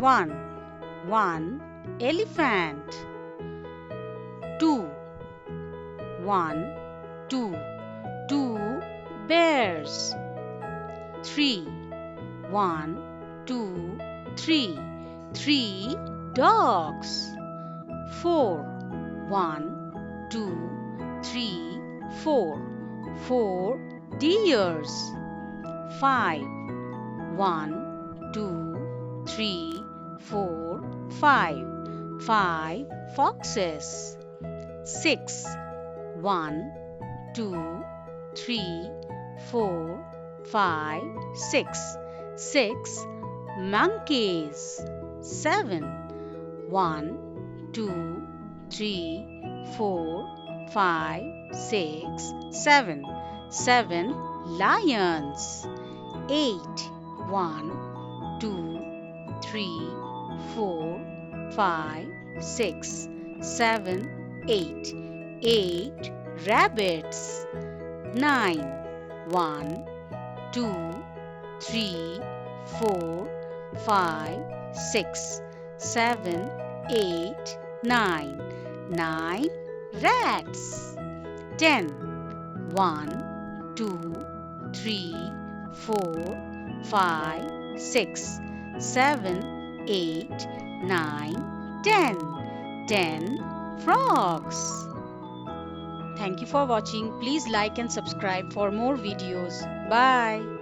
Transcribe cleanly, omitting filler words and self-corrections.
1. One elephant. 2. 1, 2. 2 bears. 3. 1, 2, 3. 3 dogs. 4. 1, 2, 3, 4. 4 deers. 5. 1, 2, 3, 4, 5. 5 foxes. 6. 1, 2, 3, 4, 5, 6. 6 monkeys. 7. 1, 2, 3, 4, 5, 6, 7. 7 lions. 8. 1, 2, 3, 4, 5, 6, 7, 8. 8 rabbits. 9. 1, 2, 3, 4, 5, 6, 7, 8, 9. 9 rats. 10. 1, 2, 3, 4, 5, 6, 7, 8, 9, 10. 10 frogs. Thank you for watching. Please like and subscribe for more videos. Bye.